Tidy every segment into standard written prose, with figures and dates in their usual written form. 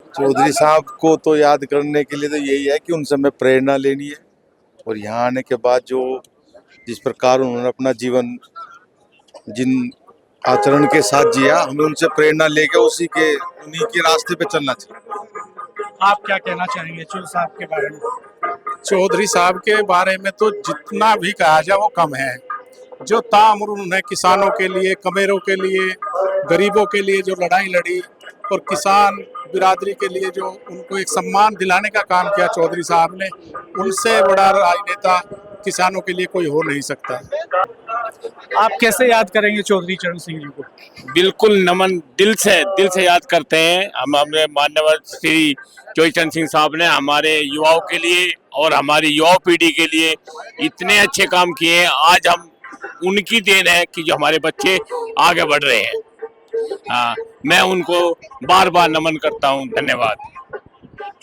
चौधरी साहब को तो याद करने के लिए तो यही है कि उनसे हमें प्रेरणा लेनी है। और यहाँ आने के बाद जो जिस प्रकार उन्होंने अपना जीवन जिन आचरण के साथ जिया, हमें उनसे प्रेरणा लेके उन्हीं के रास्ते पे चलना चाहिए। आप क्या कहना चाहेंगे चौधरी साहब के बारे में? चौधरी साहब के बारे में तो जितना भी कहा जाए वो कम है। जो ताउम्र उन्होंने किसानों के लिए, कमेरों के लिए, गरीबों के लिए जो लड़ाई लड़ी और किसान बिरादरी के लिए जो उनको एक सम्मान दिलाने का काम किया चौधरी साहब ने, उनसे बड़ा राजनेता किसानों के लिए कोई हो नहीं सकता। आप कैसे याद करेंगे चौधरी चरण सिंह जी को? बिल्कुल नमन, दिल से याद करते हैं। हम अपने माननीय श्री चौधरी चरण सिंह साहब ने हमारे युवाओं के लिए और हमारी युवा पीढ़ी के लिए इतने अच्छे काम किए हैं। आज हम उनकी देन है कि जो हमारे बच्चे आगे बढ़ रहे हैं। हाँ, मैं उनको बार बार नमन करता हूँ। धन्यवाद।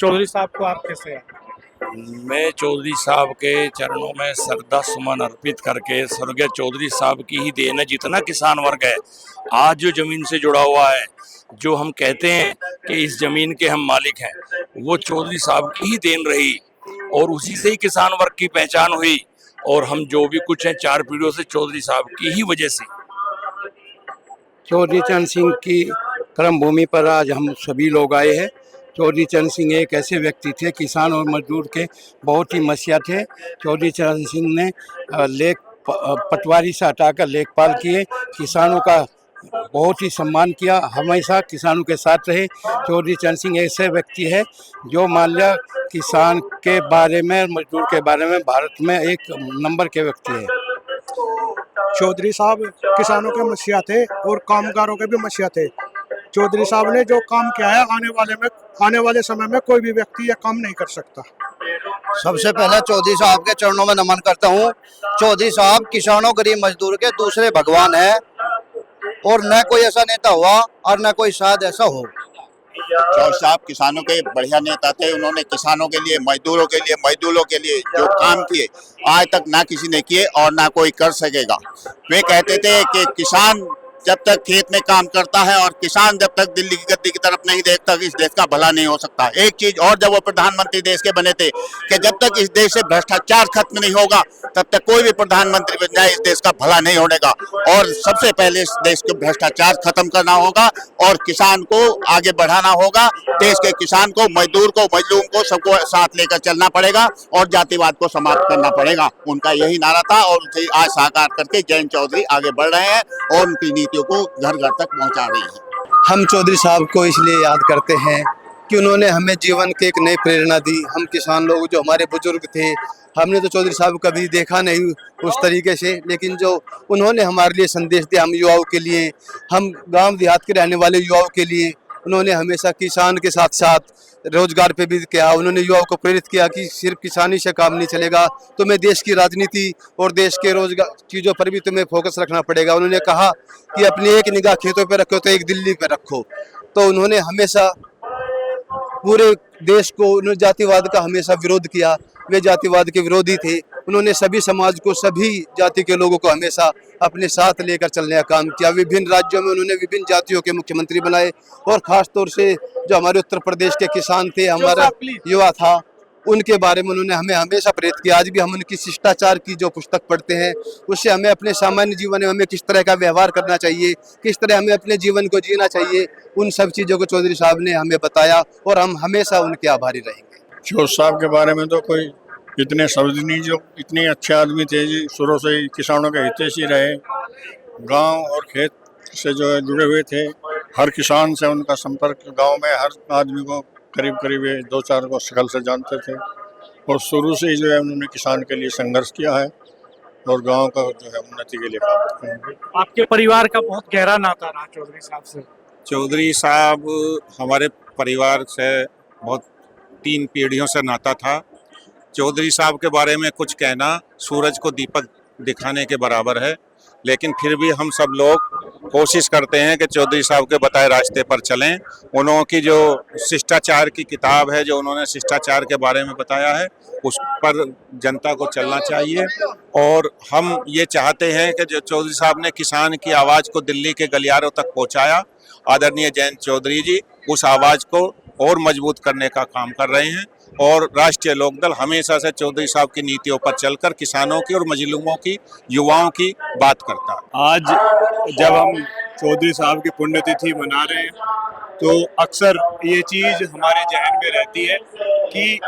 चौधरी साहब को आप कैसे याद? मैं चौधरी साहब के चरणों में श्रद्धा सुमन अर्पित करके, स्वर्गीय चौधरी साहब की ही देन है। जितना किसान वर्ग है आज जो जमीन से जुड़ा हुआ है, जो हम कहते हैं कि इस जमीन के हम मालिक हैं, वो चौधरी साहब की ही देन रही और उसी से ही किसान वर्ग की पहचान हुई। और हम जो भी कुछ हैं 4 पीढ़ियों से चौधरी साहब की ही वजह से। चौधरी चरण सिंह की कर्म भूमि पर आज हम सभी लोग आए हैं। चौधरी चरण सिंह एक ऐसे व्यक्ति थे, किसान और मजदूर के बहुत ही मसीहा थे। चौधरी चरण सिंह ने पटवारी से हटाकर लेखपाल किए, किसानों का बहुत ही सम्मान किया, हमेशा किसानों के साथ रहे। चौधरी चरण सिंह ऐसे व्यक्ति है जो मान लिया किसान के बारे में, मजदूर के बारे में भारत में एक नंबर के व्यक्ति है। चौधरी साहब किसानों के मसीहा थे और कामगारों के भी मसीहा थे। चौधरी साहब ने जो काम किया है, आने वाले समय में कोई भी व्यक्ति यह काम नहीं कर सकता। सबसे पहले चौधरी साहब के चरणों में नमन करता हूँ। चौधरी साहब किसानों, गरीब मजदूर के दूसरे भगवान है और न कोई ऐसा नेता हुआ और न कोई शायद ऐसा हो। चौधरी साहब किसानों के बढ़िया नेता थे। उन्होंने किसानों के लिए, मजदूरों के लिए, मजदूरों के लिए जो काम किए आज तक ना किसी ने किए और ना कोई कर सकेगा। वे कहते थे कि किसान जब तक खेत में काम करता है और किसान जब तक दिल्ली की गद्दी की तरफ नहीं देखता, इस देश का भला नहीं हो सकता। एक चीज और, जब वो प्रधानमंत्री देश के बने थे कि जब तक इस देश से भ्रष्टाचार खत्म नहीं होगा तब तक कोई भी प्रधानमंत्री बन जाए इस देश का भला नहीं होगा। और सबसे पहले इस देश को भ्रष्टाचार खत्म करना होगा और किसान को आगे बढ़ाना होगा। देश के किसान को, मजदूर को, मजलूम को, सबको साथ लेकर चलना पड़ेगा और जातिवाद को समाप्त करना पड़ेगा। उनका यही नारा था और उसे आज साकार करके जयंत चौधरी आगे बढ़ रहे हैं और उनकी नीतियों को घर घर तक पहुंचा रही है। हम चौधरी साहब को इसलिए याद करते हैं कि उन्होंने हमें जीवन की एक नई प्रेरणा दी। हम किसान लोग, जो हमारे बुजुर्ग थे, हमने तो चौधरी साहब कभी देखा नहीं उस तरीके से, लेकिन जो उन्होंने हमारे लिए संदेश दिया, हम युवाओं के लिए, हम गांव देहात के रहने वाले युवाओं के लिए, उन्होंने हमेशा किसान के साथ साथ रोजगार पे भी किया। उन्होंने युवाओं को प्रेरित किया कि सिर्फ किसानी से काम नहीं चलेगा, तुम्हें देश की राजनीति और देश के रोजगार चीज़ों पर भी तुम्हें फोकस रखना पड़ेगा। उन्होंने कहा कि अपनी एक निगाह खेतों पे रखो तो एक दिल्ली पे रखो। तो उन्होंने हमेशा पूरे देश को, उन्होंने जातिवाद का हमेशा विरोध किया। वे जातिवाद के विरोधी थे। उन्होंने सभी समाज को, सभी जाति के लोगों को हमेशा अपने साथ लेकर चलने का काम किया। विभिन्न राज्यों में उन्होंने विभिन्न जातियों के मुख्यमंत्री बनाए और खास तौर से जो हमारे उत्तर प्रदेश के किसान थे, हमारा युवा था, उनके बारे में उन्होंने हमें हमेशा प्रेरित किया। आज भी हम उनकी शिष्टाचार की जो पुस्तक पढ़ते हैं, उससे हमें अपने सामान्य जीवन में हमें किस तरह का व्यवहार करना चाहिए, किस तरह हमें अपने जीवन को जीना चाहिए, उन सब चीज़ों को चौधरी साहब ने हमें बताया और हम हमेशा उनके आभारी रहेंगे। चौधरी साहब के बारे में तो कोई इतने शब्द नहीं। जो इतने अच्छे आदमी थे जी, शुरू से ही किसानों के हितैषी रहे, गांव और खेत से जो है जुड़े हुए थे। हर किसान से उनका संपर्क, गांव में हर आदमी को करीब 2-4 को शकल से जानते थे और शुरू से ही जो है उन्होंने किसान के लिए संघर्ष किया है और गांव का जो है उन्नति के लिए काम किया है। आपके परिवार का बहुत गहरा नाता रहा चौधरी साहब से। चौधरी साहब हमारे परिवार से बहुत 3 पीढ़ियों से नाता था। चौधरी साहब के बारे में कुछ कहना सूरज को दीपक दिखाने के बराबर है, लेकिन फिर भी हम सब लोग कोशिश करते हैं कि चौधरी साहब के बताए रास्ते पर चलें। उन्होंने जो शिष्टाचार की किताब है, जो उन्होंने शिष्टाचार के बारे में बताया है, उस पर जनता को चलना चाहिए। और हम ये चाहते हैं कि जो चौधरी साहब ने किसान की आवाज़ को दिल्ली के गलियारों तक पहुंचाया, आदरणीय जयंत चौधरी जी उस आवाज़ को और मजबूत करने का काम कर रहे हैं। और राष्ट्रीय लोकदल हमेशा से चौधरी साहब की नीतियों पर चलकर किसानों की और मजलूमों की, युवाओं की बात करता है। आज जब हम चौधरी साहब की पुण्यतिथि मना रहे हैं तो अक्सर ये चीज़ हमारे जहन में रहती है कि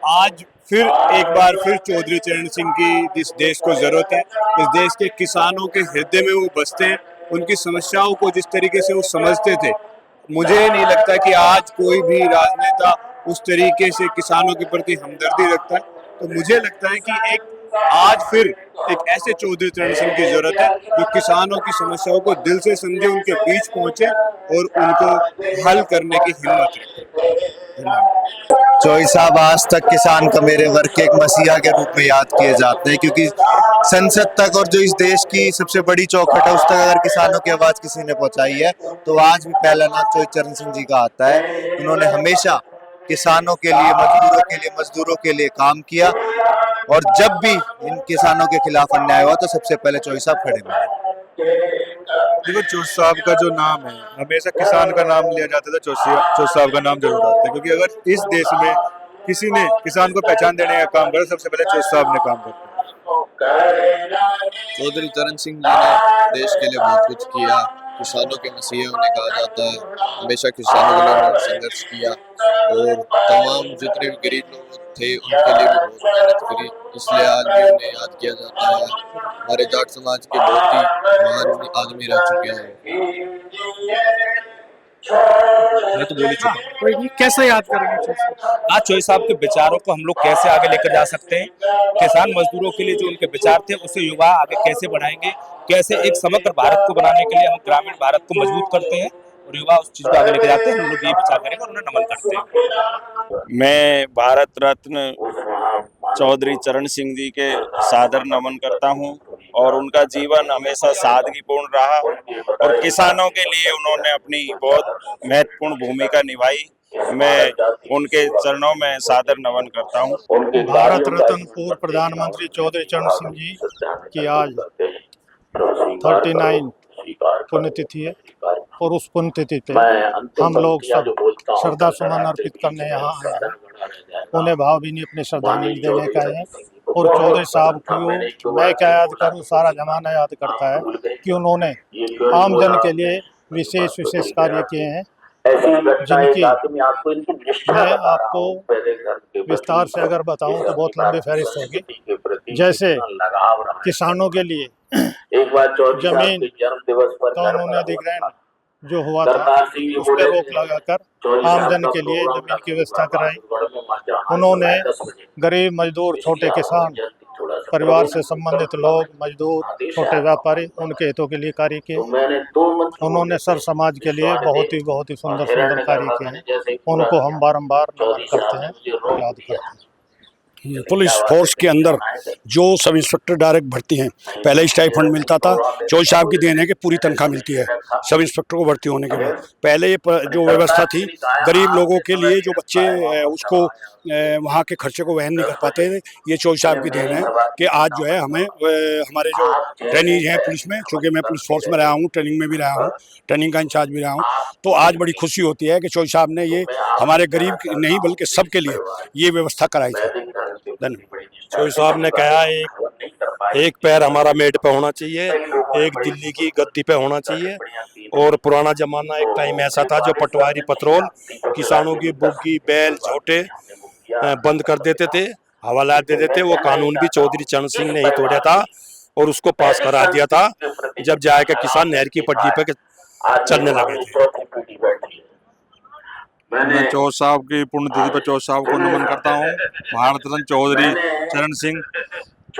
आज फिर एक बार फिर चौधरी चरण सिंह की इस देश को ज़रूरत है। इस देश के किसानों के हृदय में वो बसते हैं, उनकी समस्याओं को जिस तरीके से वो समझते थे, मुझे नहीं लगता कि आज कोई भी राजनेता उस तरीके से किसानों के प्रति हमदर्दी रखता है। तो मुझे लगता है कि एक आज फिर एक ऐसे चौधरी चरण सिंह की जरूरत है जो किसानों की समस्याओं को दिल से समझे, उनके बीच पहुंचे और उनको हल करने की हिम्मत रखे। चौधरी साहब आज तक किसान का मेरे वर्ग के एक मसीहा के रूप में याद किए जाते हैं, क्योंकि संसद तक और जो इस देश की सबसे बड़ी चौखट है उस तक अगर किसानों की आवाज किसी ने पहुंचाई है तो आज भी पहला नाम चौधरी चरण सिंह जी का आता है। उन्होंने हमेशा किसानों के लिए, मजदूरों के लिए काम किया और जब भी इन किसानों के खिलाफ अन्याय हुआ तो सबसे पहले चौधरी साहब खड़े हुए। देखो, चौधरी साहब का जो नाम है, हमेशा किसान का नाम लिया जाता था, चौधरी साहब का नाम जरूर आता है, क्योंकि अगर इस देश में किसी ने किसान को पहचान देने का काम करा, सबसे पहले चौधरी साहब ने काम किया। चौधरी चरण सिंह जी ने देश के लिए बहुत कुछ किया, किसानों के मसीहे उन्हें कहा जाता है। हमेशा किसानों के लिए उन्होंने संघर्ष किया और तमाम जितने भी गरीब लोग थे उनके लिए भी बहुत मेहनत करी, इसलिए आज भी उन्हें याद किया जाता है। हमारे जाट समाज के बहुत ही महान आदमी रह चुके हैं। मैं तो बोल ही चुका। कोई नहीं, कैसे याद करेंगे आज चौधरी साहब के विचारों को हम लोग कैसे आगे लेकर जा सकते हैं, किसान मजदूरों के लिए जो उनके विचार थे उसे युवा आगे कैसे बढ़ाएंगे, कैसे एक समग्र भारत को बनाने के लिए हम ग्रामीण भारत को मजबूत करते हैं और युवा उस चीज को आगे लेकर जाते हैं। हम लोग ये विचार करेंगे और उन्हें नमन करते हैं। मैं भारत रत्न चौधरी चरण सिंह जी के सादर नमन करता हूं और उनका जीवन हमेशा सादगीपूर्ण रहा और किसानों के लिए उन्होंने अपनी बहुत महत्वपूर्ण भूमिका निभाई। मैं उनके चरणों में सादर नमन करता हूं। भारत रत्न पूर्व प्रधानमंत्री चौधरी चरण सिंह जी की आज 39 पुण्यतिथि है और उस पुण्यतिथि पे हम लोग सब श्रद्धा सुमन अर्पित करने यहाँ आए हैं। उन्हें भावभीनी अपनी श्रद्धांजलि देने का है और चौधरी साहब को मैं क्या याद करूँ, सारा जमाना याद करता है कि उन्होंने आमजन के लिए विशेष कार्य किए हैं, जिनकी मैं आपको विस्तार से अगर बताऊं तो बहुत लंबी फहरिस्त होगी। जैसे किसानों के लिए जमीन कानूनी अधिग्रहण जो हुआ था उस पर रोक लगाकर आमजन के लिए जमीन की व्यवस्था कराई। उन्होंने गरीब मजदूर, छोटे किसान, परिवार से संबंधित लोग, मजदूर, छोटे व्यापारी, उनके हितों के लिए कार्य किए। उन्होंने सर समाज के लिए बहुत ही सुंदर कार्य किए हैं। उनको हम बारंबार नमन करते हैं, याद करते हैं। पुलिस फोर्स के अंदर जो सब इंस्पेक्टर डायरेक्ट भर्ती हैं, पहले स्टाइपेंड मिलता था, चौधरी साहब की देन है कि पूरी तनख्वाह मिलती है सब इंस्पेक्टर को भर्ती होने के बाद। पहले ये जो व्यवस्था थी गरीब लोगों के लिए, जो बच्चे उसको वहाँ के खर्चे को वहन नहीं कर पाते थे, ये चौधरी साहब की देन है कि आज जो है हमें हमारे जो ट्रेनिंग हैं पुलिस में, चूँकि मैं पुलिस फोर्स में रहा हूँ, ट्रेनिंग में भी रहा हूँ, ट्रेनिंग का इंचार्ज भी रहा हूँ, तो आज बड़ी खुशी होती है कि चौधरी साहब ने ये हमारे गरीब नहीं बल्कि सबके लिए ये व्यवस्था कराई थी। चौधरी साहब ने कहा एक पैर हमारा मेड पे होना चाहिए, एक दिल्ली की गद्दी पे होना चाहिए। और पुराना जमाना एक टाइम ऐसा था जो पटवारी पत्रोल किसानों की बुग्गी, बैल, झोटे बंद कर देते थे, हवाला दे देते। वो कानून भी चौधरी चरण सिंह ने ही तोड़ा था और उसको पास करा दिया था, जब जाकर किसान नहर की पटरी पे चलने लगे थे। मैं चौधरी साहब की पुण्यतिथि पर चौधरी साहब को नमन करता हूँ। भारत रत्न चौधरी चरण सिंह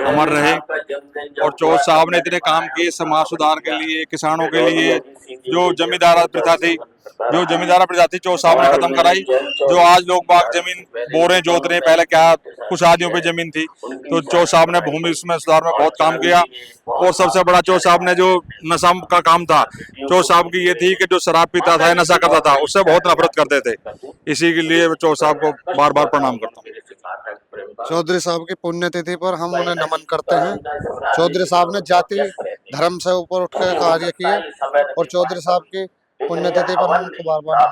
अमर रहे और चौधरी साहब ने इतने काम किए समाज सुधार के लिए, किसानों के लिए। जो जमींदारा प्रथा थी चौधरी साहब ने खत्म कराई। जो आज लोग बाग जमीन बो रहे, जोत रहे, पहले क्या कुछ आदियों पे जमीन थी, तो चौधरी साहब ने भूमि उसमें सुधार में बहुत काम किया। और सबसे बड़ा चौधरी साहब ने जो नशा का काम था, चौधरी साहब की ये थी कि जो शराब पीता था, नशा करता था, उससे बहुत नफरत करते थे। इसी के लिए चौधरी साहब को बार बार प्रणाम करता हूँ। चौधरी साहब की पुण्यतिथि पर हम उन्हें नमन करते हैं। चौधरी साहब ने जाति धर्म से ऊपर उठकर कार्य किए और चौधरी साहब की पुण्यतिथि पर हम उनको बार बार